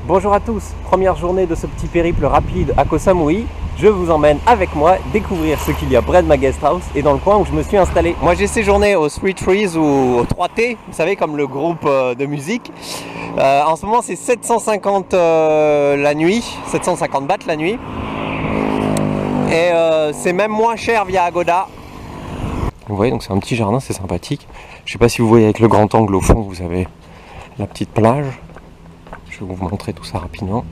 Bonjour à tous, première journée de ce petit périple rapide à Koh Samui. Je vous emmène avec moi découvrir ce qu'il y a près de ma guest house et dans le coin où je me suis installé. Moi j'ai séjourné au Three Trees ou au 3T, vous savez, comme le groupe de musique. En ce moment c'est 750 la nuit, 750 bahts la nuit. Et c'est même moins cher via Agoda. Vous voyez, donc c'est un petit jardin, c'est sympathique. Je sais pas si vous voyez avec le grand angle au fond, vous avez la petite plage. Je vais vous montrer tout ça rapidement.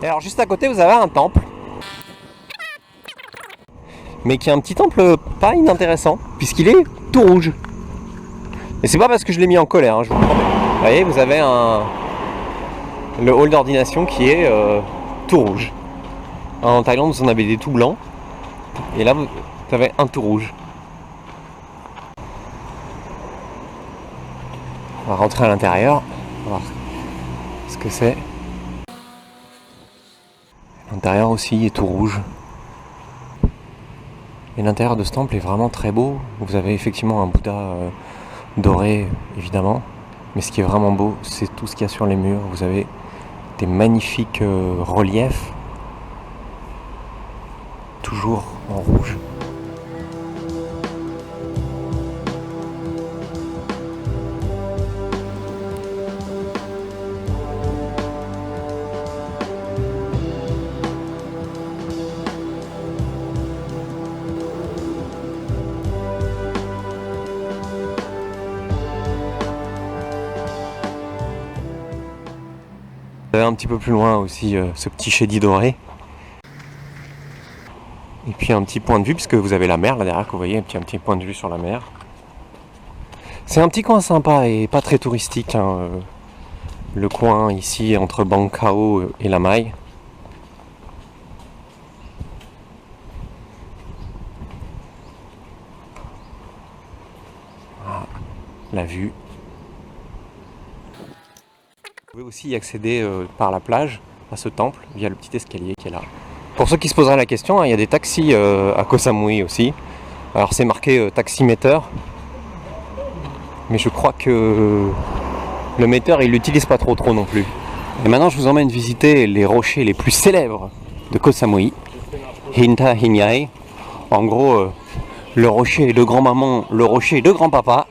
Et alors juste à côté vous avez un temple, mais qui est un petit temple pas inintéressant, puisqu'il est tout rouge. Et c'est pas parce que je l'ai mis en colère, hein, je vous promets. Vous voyez, vous avez le hall d'ordination qui est tout rouge. En Thaïlande vous en avez des tout blancs, et là vous avez un tout rouge. On va rentrer à l'intérieur, on va voir ce que c'est. L'intérieur aussi est tout rouge. Et l'intérieur de ce temple est vraiment très beau. Vous avez effectivement un Bouddha doré, évidemment. Mais ce qui est vraiment beau, c'est tout ce qu'il y a sur les murs. Vous avez des magnifiques reliefs, toujours en rouge. Vous avez un petit peu plus loin aussi ce petit shédi doré. Et puis un petit point de vue, puisque vous avez la mer là derrière, que vous voyez, un petit point de vue sur la mer. C'est un petit coin sympa et pas très touristique, hein, le coin ici entre Bang Krao et La Mai. Voilà, la vue. Vous pouvez aussi y accéder par la plage à ce temple via le petit escalier qui est là. Pour ceux qui se poseraient la question, hein, il y a des taxis à Koh Samui aussi. Alors c'est marqué taximéteur, mais je crois que le metteur il l'utilise pas trop non plus. Et maintenant je vous emmène visiter les rochers les plus célèbres de Koh Samui, Hinta Hinyai. En gros, le rocher de grand-maman, le rocher de grand-papa.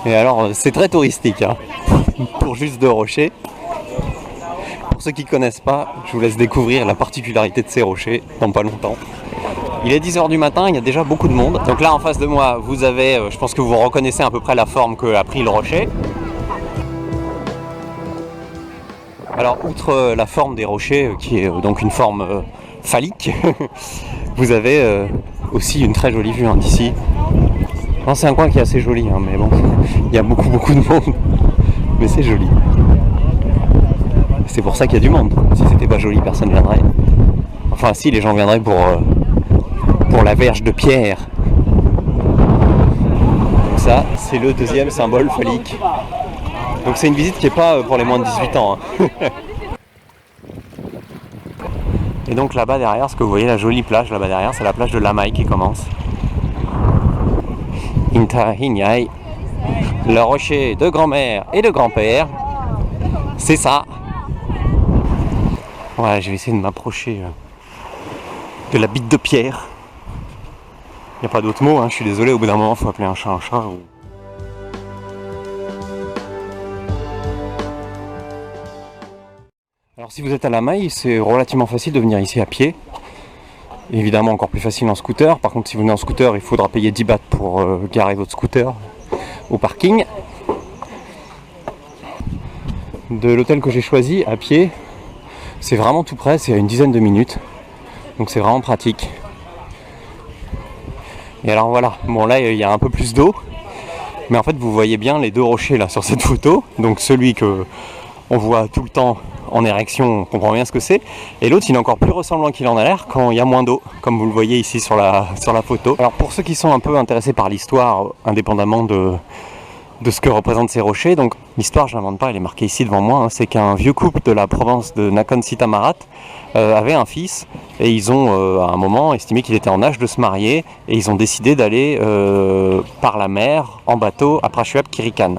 Et alors c'est très touristique, hein, pour juste 2 rochers. Pour ceux qui ne connaissent pas, je vous laisse découvrir la particularité de ces rochers dans pas longtemps. Il est 10h du matin, il y a déjà beaucoup de monde. Donc là en face de moi, vous avez, je pense que vous reconnaissez à peu près la forme qu'a pris le rocher. Alors outre la forme des rochers, qui est donc une forme phallique, vous avez aussi une très jolie vue d'ici. C'est un coin qui est assez joli, hein, mais bon, il y a beaucoup de monde, mais c'est joli. C'est pour ça qu'il y a du monde. Si c'était pas joli, personne ne viendrait. Enfin si, les gens viendraient pour la verge de pierre. Donc ça, c'est le deuxième symbole phallique. Donc c'est une visite qui n'est pas pour les moins de 18 ans. Hein. Et donc là-bas derrière, ce que vous voyez, la jolie plage là-bas derrière, c'est la plage de La Mai qui commence. Hinta Hinyai, le rocher de grand-mère et de grand-père. C'est ça. Voilà, je vais essayer de m'approcher de la bite de pierre. Il n'y a pas d'autre mot, hein, je suis désolé, au bout d'un moment, il faut appeler un chat un chat. Alors si vous êtes à La Mai, c'est relativement facile de venir ici à pied. Évidemment encore plus facile en scooter. Par contre si vous venez en scooter, il faudra payer 10 bahts pour garer votre scooter au parking. De l'hôtel que j'ai choisi à pied, c'est vraiment tout près, c'est à une dizaine de minutes. Donc c'est vraiment pratique. Et alors voilà, bon là il y a un peu plus d'eau. Mais en fait vous voyez bien les 2 rochers là sur cette photo. Donc celui que on voit tout le temps en érection, on comprend bien ce que c'est. Et l'autre, il est encore plus ressemblant qu'il en a l'air quand il y a moins d'eau, comme vous le voyez ici sur la photo. Alors pour ceux qui sont un peu intéressés par l'histoire, indépendamment de ce que représentent ces rochers, donc l'histoire, je l'invente pas, elle est marquée ici devant moi, hein, c'est qu'un vieux couple de la province de Nakhon Si Thammarat avait un fils, et ils ont à un moment estimé qu'il était en âge de se marier, et ils ont décidé d'aller par la mer en bateau à Prachuap Khiri Khan.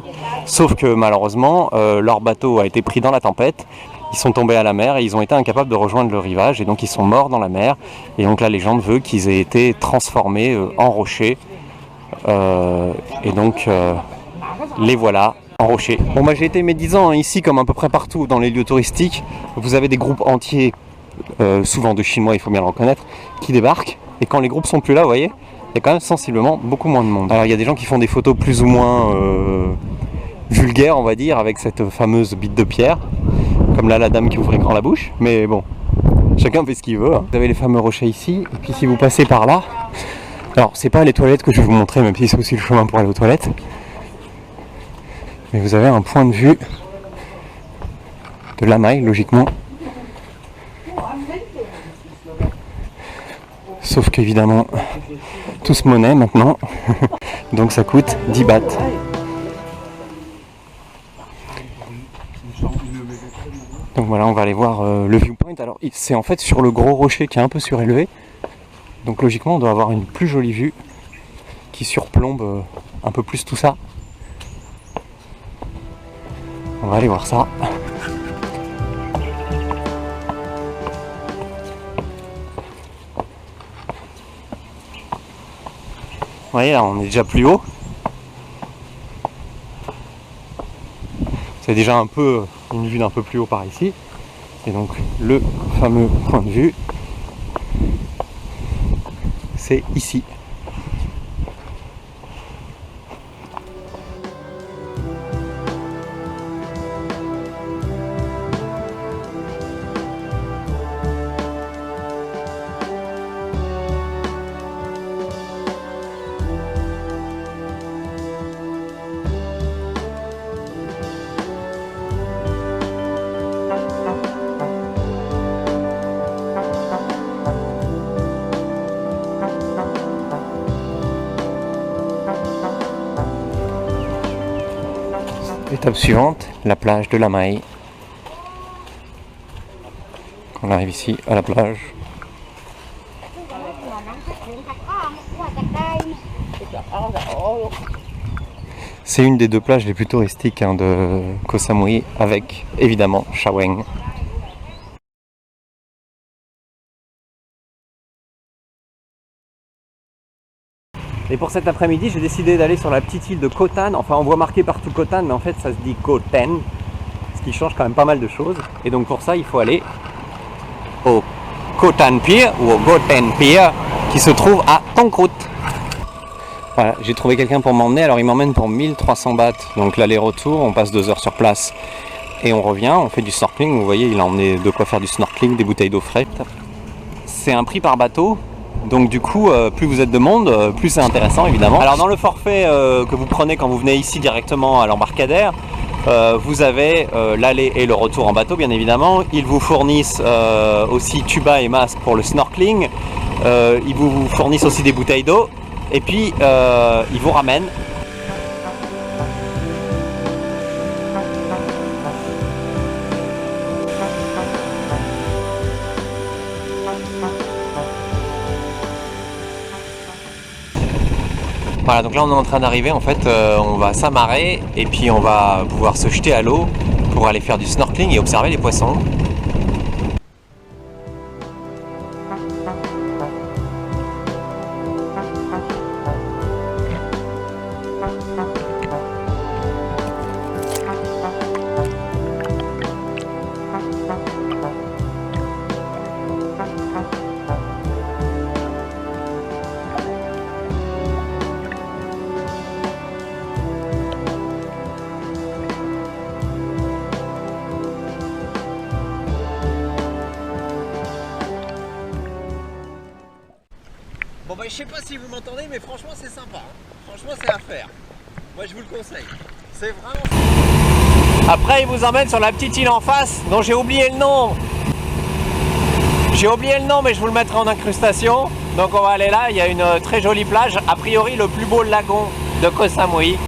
Sauf que malheureusement leur bateau a été pris dans la tempête, ils sont tombés à la mer et ils ont été incapables de rejoindre le rivage, et donc ils sont morts dans la mer, et donc la légende veut qu'ils aient été transformés en rochers, et donc les voilà en rocher. Bon, j'ai été médisant ici comme à peu près partout dans les lieux touristiques. Vous avez des groupes entiers, souvent de Chinois, il faut bien le reconnaître, qui débarquent. Et quand les groupes sont plus là, vous voyez, il y a quand même sensiblement beaucoup moins de monde. Alors il y a des gens qui font des photos plus ou moins vulgaires, on va dire, avec cette fameuse bite de pierre. Comme là, la dame qui ouvrait grand la bouche. Mais bon, chacun fait ce qu'il veut. Vous avez les fameux rochers ici. Et puis si vous passez par là, alors c'est pas les toilettes que je vais vous montrer, même si c'est aussi le chemin pour aller aux toilettes. Mais vous avez un point de vue de Lamai, logiquement. Sauf qu'évidemment, tout se monnaie maintenant. Donc ça coûte 10 bahts. Donc voilà, on va aller voir le viewpoint. Alors c'est en fait sur le gros rocher qui est un peu surélevé. Donc logiquement, on doit avoir une plus jolie vue qui surplombe un peu plus tout ça. On va aller voir ça. Vous voyez là, on est déjà plus haut. C'est déjà un peu une vue d'un peu plus haut par ici. Et donc le fameux point de vue, c'est ici. Étape suivante, la plage de Lamai. On arrive ici à la plage. C'est une des deux plages les plus touristiques de Koh Samui, avec évidemment Chaweng. Et pour cet après-midi, j'ai décidé d'aller sur la petite île de Koh Tan. Enfin, on voit marqué partout Koh Tan, mais en fait, ça se dit Koh Ten, ce qui change quand même pas mal de choses. Et donc pour ça, il faut aller au Koh Tan Pier ou au Koh Ten Pier, qui se trouve à Tongkrut. Voilà, j'ai trouvé quelqu'un pour m'emmener. Alors il m'emmène pour 1300 bahts, donc l'aller-retour. On passe 2 heures sur place et on revient. On fait du snorkeling. Vous voyez, il a emmené de quoi faire du snorkeling, des bouteilles d'eau fraîche. C'est un prix par bateau. Donc du coup, plus vous êtes de monde, plus c'est intéressant évidemment. Alors dans le forfait que vous prenez quand vous venez ici directement à l'embarcadère, vous avez l'aller et le retour en bateau bien évidemment. Ils vous fournissent aussi tuba et masque pour le snorkeling. Ils vous fournissent aussi des bouteilles d'eau. Et puis ils vous ramènent. Voilà, donc là on est en train d'arriver, en fait on va s'amarrer et puis on va pouvoir se jeter à l'eau pour aller faire du snorkeling et observer les poissons. Bon bah je sais pas si vous m'entendez, mais franchement c'est sympa, hein. Franchement c'est à faire. Moi je vous le conseille. C'est vraiment... Après, il vous emmène sur la petite île en face, dont j'ai oublié le nom. J'ai oublié le nom, mais je vous le mettrai en incrustation. Donc on va aller là, il y a une très jolie plage, a priori le plus beau lagon de Koh Samui.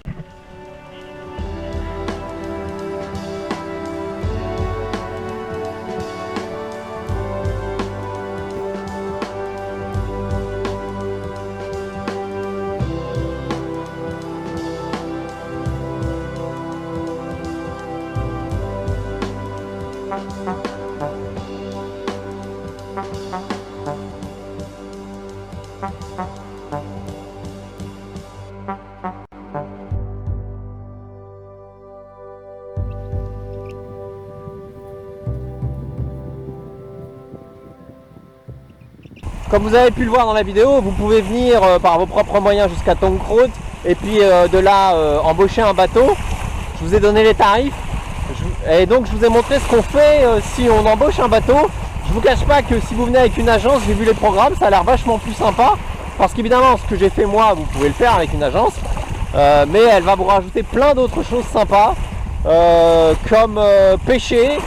Comme vous avez pu le voir dans la vidéo, vous pouvez venir par vos propres moyens jusqu'à Tongkrot et puis de là embaucher un bateau. Je vous ai donné les tarifs et donc je vous ai montré ce qu'on fait si on embauche un bateau. Je vous cache pas que si vous venez avec une agence, j'ai vu les programmes, ça a l'air vachement plus sympa parce qu'évidemment ce que j'ai fait moi, vous pouvez le faire avec une agence, mais elle va vous rajouter plein d'autres choses sympas comme pêcher,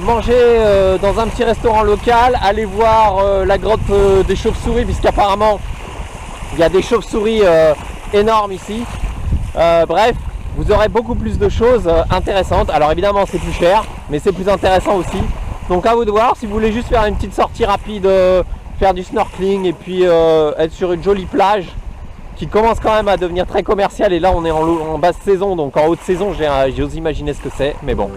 manger dans un petit restaurant local, aller voir la grotte des chauves-souris puisqu'apparemment il y a des chauves-souris énormes ici. Bref, vous aurez beaucoup plus de choses intéressantes. Alors évidemment c'est plus cher, mais c'est plus intéressant aussi. Donc à vous de voir, si vous voulez juste faire une petite sortie rapide, faire du snorkeling et puis être sur une jolie plage qui commence quand même à devenir très commerciale. Et là on est en basse saison, donc en haute saison j'ose imaginer ce que c'est, mais bon.